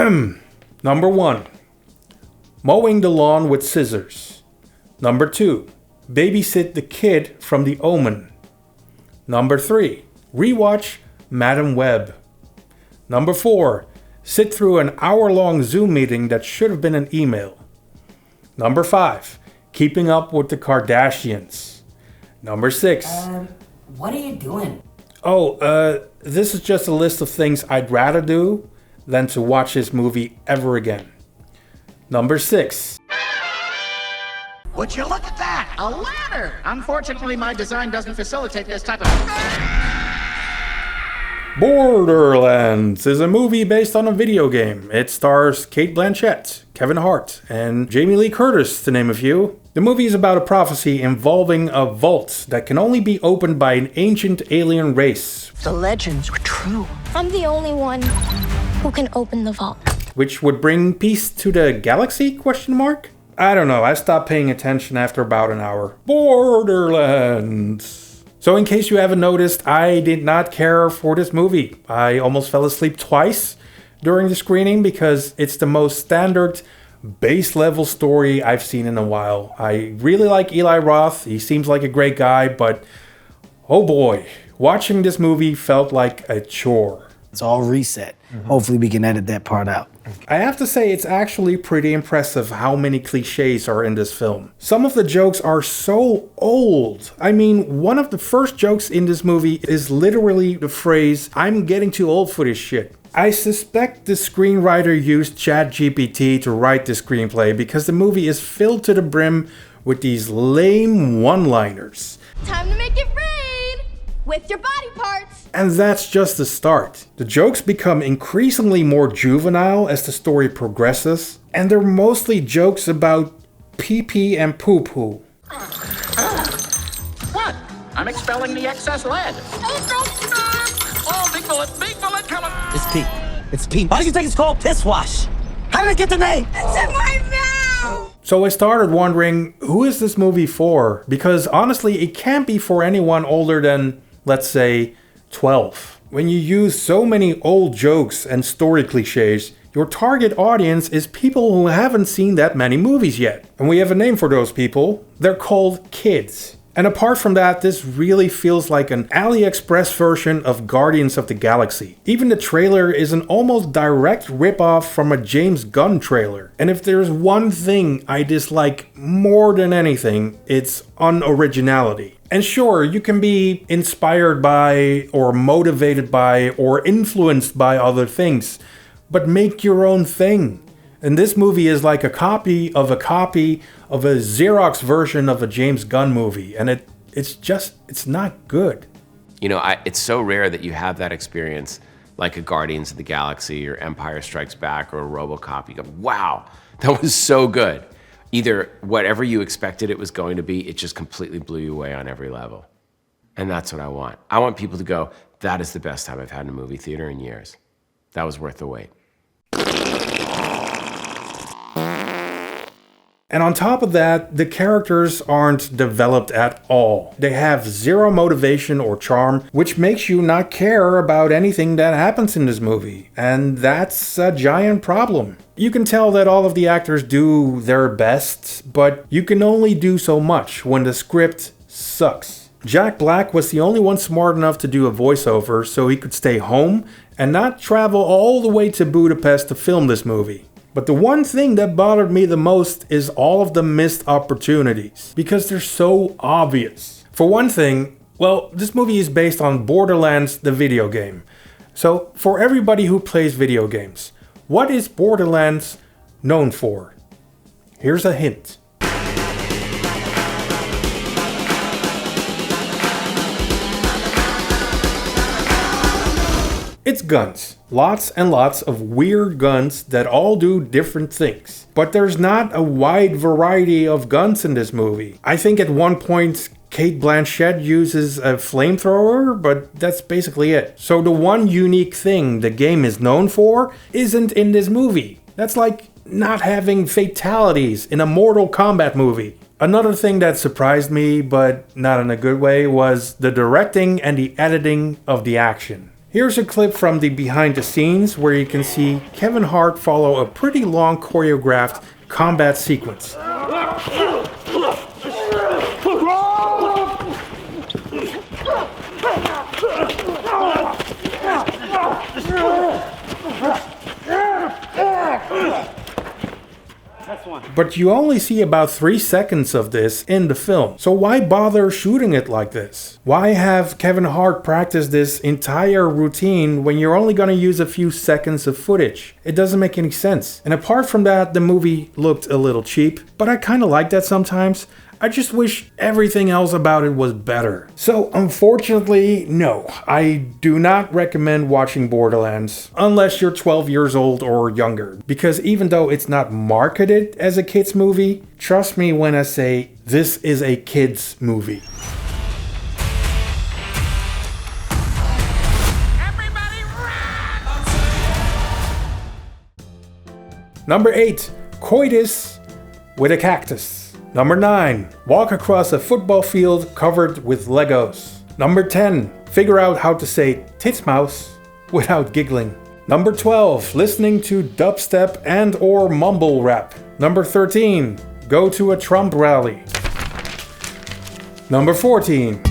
Number 1. Mowing the lawn with scissors. Number 2. Babysit the kid from The Omen. Number 3. Rewatch Madam Web. Number 4. Sit through an hour-long Zoom meeting that should have been an email. Number 5. Keeping up with the Kardashians. Number 6. What are you doing? This is just a list of things I'd rather do than to watch this movie ever again. Number 6. Would you look at that? A ladder! Unfortunately, my design doesn't facilitate this type of... Borderlands is a movie based on a video game. It stars Cate Blanchett, Kevin Hart, and Jamie Lee Curtis, to name a few. The movie is about a prophecy involving a vault that can only be opened by an ancient alien race. The legends were true. I'm the only one who can open the vault. Which would bring peace to the galaxy, ? I don't know, I stopped paying attention after about an hour. Borderlands. So in case you haven't noticed, I did not care for this movie. I almost fell asleep twice during the screening because it's the most standard base level story I've seen in a while. I really like Eli Roth. He seems like a great guy, but oh boy, watching this movie felt like a chore. It's all reset. Hopefully we can edit that part out. I have to say it's actually pretty impressive how many cliches are in this film. Some of the jokes are so old. I mean, one of the first jokes in this movie is literally the phrase, "I'm getting too old for this shit." I suspect the screenwriter used ChatGPT to write the screenplay because the movie is filled to the brim with these lame one-liners. Time to make it rain with your body parts. And that's just the start. The jokes become increasingly more juvenile as the story progresses, and they're mostly jokes about pee-pee and poo-poo. What? I'm expelling the excess lead. Oh, big bullet coming. It's pee. It's pee. Why do you think it's called piss wash? How did I get the name? It's in my mouth. So I started wondering, who is this movie for? Because honestly, it can't be for anyone older than, let's say, 12. When you use so many old jokes and story cliches, your target audience is people who haven't seen that many movies yet. And we have a name for those people. They're called kids. And apart from that, this really feels like an AliExpress version of Guardians of the Galaxy. Even the trailer is an almost direct ripoff from a James Gunn trailer. And if there's one thing I dislike more than anything, it's unoriginality. And sure, you can be inspired by, or motivated by, or influenced by other things, but make your own thing. And this movie is like a copy of a Xerox version of a James Gunn movie. And it's not good. You know, it's so rare that you have that experience like a Guardians of the Galaxy or Empire Strikes Back or a RoboCop. You go, wow, that was so good. Either whatever you expected it was going to be, it just completely blew you away on every level. And that's what I want. I want people to go, that is the best time I've had in a movie theater in years. That was worth the wait. And on top of that, the characters aren't developed at all. They have zero motivation or charm, which makes you not care about anything that happens in this movie. And that's a giant problem. You can tell that all of the actors do their best, but you can only do so much when the script sucks. Jack Black was the only one smart enough to do a voiceover so he could stay home and not travel all the way to Budapest to film this movie. But the one thing that bothered me the most is all of the missed opportunities, because they're so obvious. For one thing, well, this movie is based on Borderlands, the video game. So, for everybody who plays video games, what is Borderlands known for? Here's a hint. It's guns. Lots and lots of weird guns that all do different things. But there's not a wide variety of guns in this movie. I think at one point Cate Blanchett uses a flamethrower, but that's basically it. So the one unique thing the game is known for isn't in this movie. That's like not having fatalities in a Mortal Kombat movie. Another thing that surprised me, but not in a good way, was the directing and the editing of the action. Here's a clip from the behind the scenes where you can see Kevin Hart follow a pretty long choreographed combat sequence. But you only see about 3 seconds of this in the film. So why bother shooting it like this? Why have Kevin Hart practice this entire routine when you're only gonna use a few seconds of footage? It doesn't make any sense. And apart from that, the movie looked a little cheap, but I kinda like that sometimes. I just wish everything else about it was better. So unfortunately, no, I do not recommend watching Borderlands unless you're 12 years old or younger. Because even though it's not marketed as a kids movie, trust me when I say this is a kids movie. Everybody run! Number 8, coitus with a cactus. Number 9, walk across a football field covered with Legos. Number 10, figure out how to say tits mouse without giggling. Number 12, listening to dubstep and or mumble rap. Number 13, go to a Trump rally. Number 14,